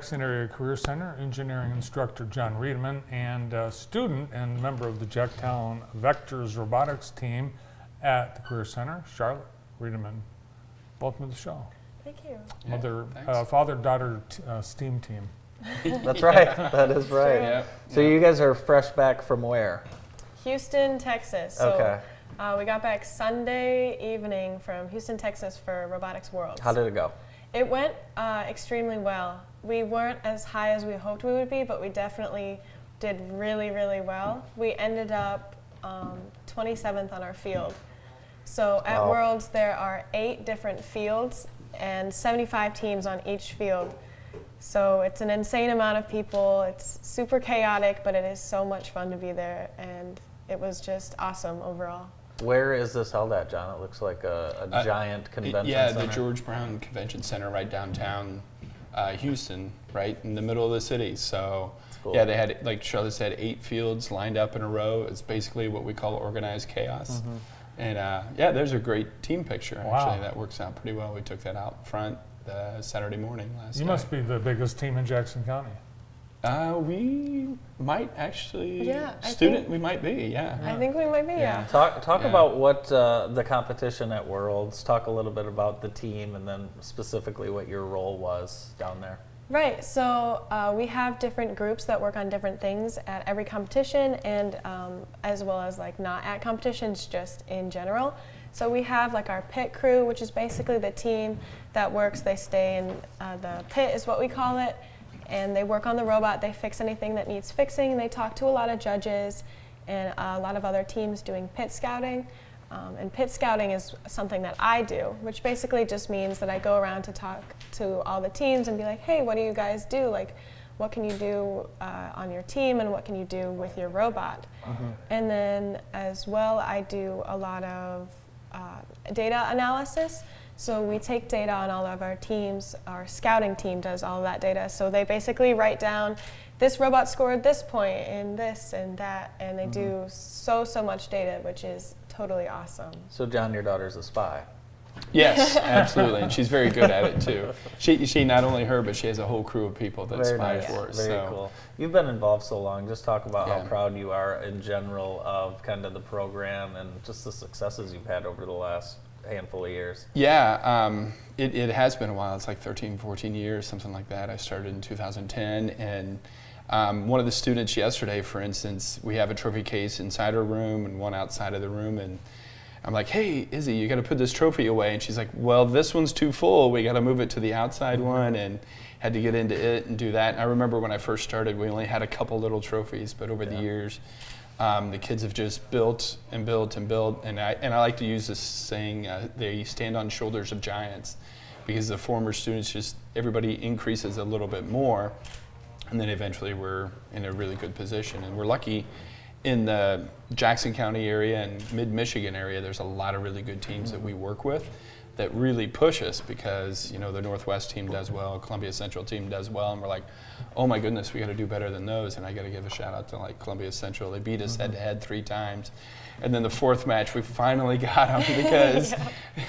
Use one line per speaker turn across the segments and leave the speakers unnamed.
Jackson Area Career Center engineering instructor John Riedeman and student and member of the Jacktown Vectors Robotics team at the Career Center, Charlotte Riedeman. Welcome to the show.
Thank you.
Father-daughter STEAM team.
That's right. That is right.
True.
So you guys are fresh back from where?
Houston, Texas. So,
Okay.
we got back Sunday evening from Houston, Texas for Robotics Worlds.
How did it go?
It went extremely well. We weren't as high as we hoped we would be, but we definitely did really, really well. We ended up 27th on our field. So at
Wow.
Worlds, there are 8 different fields and 75 teams on each field. So it's an insane amount of people. It's super chaotic, but it is so much fun to be there, and it was just awesome overall.
Where is this held at, John? It looks like a giant convention center.
The George Brown Convention Center right downtown Houston, right in the middle of the city. So
Cool.
yeah, they had, like Charlotte said, 8 fields lined up in a row. It's basically what we call organized chaos.
Mm-hmm.
And yeah, there's a great team picture,
Wow.
actually. That works out pretty well. We took that out front Saturday morning last
You
night.
must be the biggest team in Jackson County.
We might actually,
Yeah,
we might be, yeah.
I think we might be, yeah.
Talk
Yeah.
about what the competition at Worlds. Talk a little bit about the team and then specifically what your role was down there.
Right, so we have different groups that work on different things at every competition, and as well as like not at competitions, just in general. So we have like our pit crew, which is basically the team that works. They stay in the pit is what we call it, and they work on the robot. They fix anything that needs fixing. They talk to a lot of judges and a lot of other teams doing pit scouting. And pit scouting is something that I do, which basically just means that I go around to talk to all the teams and be like, hey, what do you guys do? Like, what can you do on your team, and what can you do with your robot? And then as well, I do a lot of data analysis. So we take data on all of our teams. Our scouting team does all of that data. So they basically write down, this robot scored this point and this and that, and they do so much data, which is totally awesome.
So John, your daughter's a spy.
Yes, absolutely, and she's very good at it too. She not only her, but she has a whole crew of people that
Very
spy
nice.
for us.
Very
so.
cool. You've been involved so long. Just talk about how
Yeah.
proud you are in general of kind of the program and just the successes you've had over the last handful of years.
Yeah, it has been a while. It's like 13, 14 years, something like that. I started in 2010, and one of the students yesterday, for instance, we have a trophy case inside her room and one outside of the room, and I'm like, hey, Izzy, you got to put this trophy away. And she's like, well, this one's too full. We got to move it to the outside one, and had to get into it and do that. And I remember when I first started, we only had a couple little trophies, but over the years, the kids have just built and built and built. And I like to use this saying, they stand on shoulders of giants, because the former students just, everybody increases a little bit more. And then eventually we're in a really good position. And we're lucky in the Jackson County area and mid-Michigan area, there's a lot of really good teams that we work with that really push us, because, you know, the Northwest team does well, Columbia Central team does well, and we're like, oh my goodness, we got to do better than those. And I got to give a shout out to like Columbia Central. They beat us head to head 3 times. And then the 4th match, we finally got them, because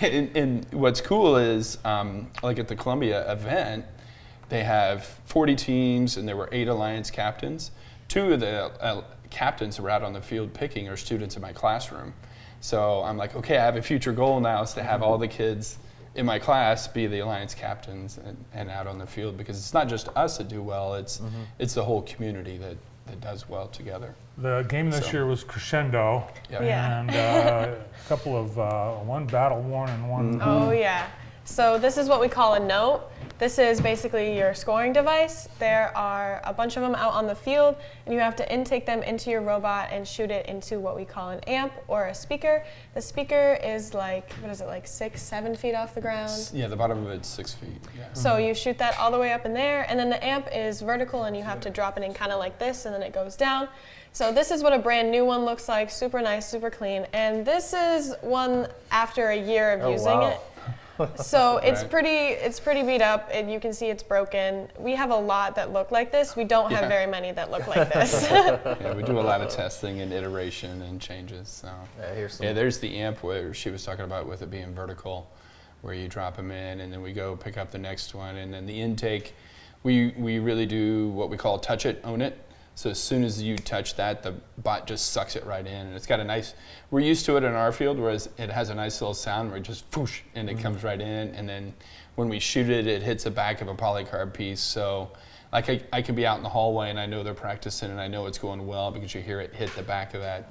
and what's cool is, like at the Columbia event, they have 40 teams, and there were 8 alliance captains. 2 of the captains that were out on the field picking are students in my classroom. So I'm like, okay, I have a future goal now, is to have all the kids in my class be the alliance captains and out on the field, because it's not just us that do well, it's the whole community that does well together.
The game this year was crescendo,
Yeah.
and a couple of one battle worn and one.
Oh yeah. So this is what we call a note. This is basically your scoring device. There are a bunch of them out on the field, and you have to intake them into your robot and shoot it into what we call an amp or a speaker. The speaker is like, what is it, like 6-7 feet off the ground?
Yeah, the bottom of it's 6 feet. Yeah.
So you shoot that all the way up in there, and then the amp is vertical, and you have to drop it in kind of like this, and then it goes down. So this is what a brand new one looks like, super nice, super clean. And this is one after a year of using it. So it's pretty beat up, and you can see it's broken. We have a lot that look like this. We don't have very many that look like this.
Yeah, we do a lot of testing and iteration and changes. So there's the amp where she was talking about with it being vertical, where you drop them in, and then we go pick up the next one, and then the intake we really do what we call touch it, own it. So as soon as you touch that, the bot just sucks it right in, and it's got a nice. We're used to it in our field, whereas it has a nice little sound where it just whoosh, and it comes right in, and then when we shoot it, it hits the back of a polycarb piece. So like I can be out in the hallway and I know they're practicing and I know it's going well because you hear it hit the back of that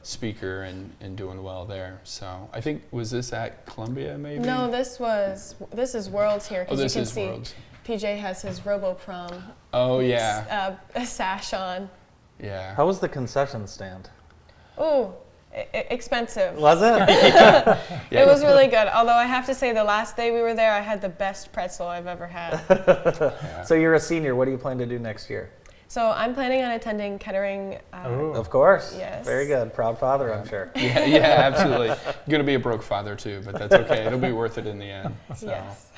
speaker and doing well there. So I think, was this at Columbia maybe?
No, this is Worlds here,
Oh,
because you
this
can
is
see
Worlds.
PJ has his RoboProm
Oh yeah,
a sash on.
yeah.
How was the concession stand?
Ooh, expensive.
Was it?
It was really good. Although I have to say, the last day we were there, I had the best pretzel I've ever had.
So you're a senior. What do you plan to do next year?
So I'm planning on attending Kettering.
Ooh.
Of course.
Yes.
Very good. Proud father, I'm sure.
Yeah, absolutely. I'm gonna be a broke father too, but that's okay. It'll be worth it in the end. So.
Yes.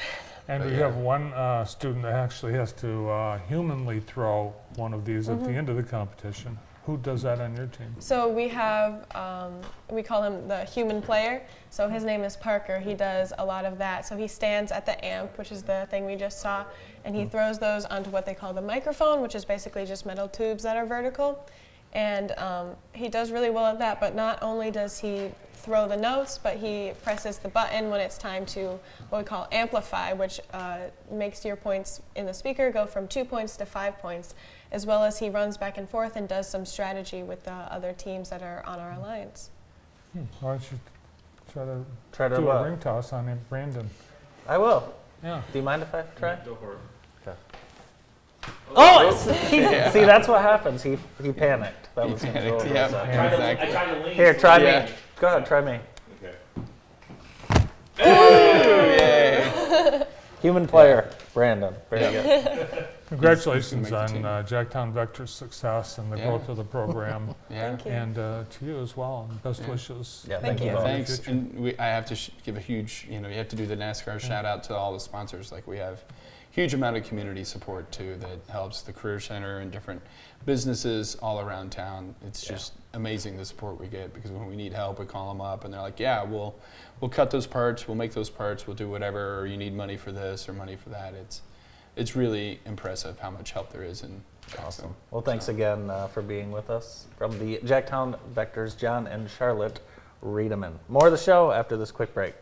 And
But
we
yeah.
have one student that actually has to humanly throw one of these at the end of the competition. Who does that on your team?
So we have, we call him the human player. So his name is Parker. He does a lot of that. So he stands at the amp, which is the thing we just saw, and he throws those onto what they call the microphone, which is basically just metal tubes that are vertical. And he does really well at that, but not only does he throw the notes, but he presses the button when it's time to what we call amplify, which makes your points in the speaker go from 2 points to 5 points, as well as he runs back and forth and does some strategy with the other teams that are on our alliance.
Why don't you
Try to
do
what?
a ring toss on him, Brandon?
I will.
Yeah.
Do you mind if I try?
Go for it.
Okay. Oh, see, that's what happens. He panicked. That
He
was him.
panicked,
So-
yep.
so-
Yeah. Exactly.
I tried to lean.
Here, try
Yeah.
me. Go ahead, try me.
Okay.
Human player, Brandon. Very
Yeah.
good.
Congratulations
Make the
on
team.
Jacktown Vector's success and the
Yeah.
growth of the program.
Yeah.
Thank you.
And to you as well. And best
Yeah.
wishes.
Yeah,
Thank
thank you.
you.
both.
Thanks.
Future.
And I have to give a huge, you have to do the NASCAR shout out to all the sponsors. Like we have huge amount of community support too that helps the Career Center and different businesses all around town. It's just amazing the support we get, because when we need help, we call them up and they're like, yeah, we'll cut those parts, we'll make those parts, we'll do whatever, or you need money for this or money for that. It's really impressive how much help there is in Jackson.
Awesome. Well, thanks again for being with us. From the Jacktown Vectors, John and Charlotte Riedeman. More of the show after this quick break.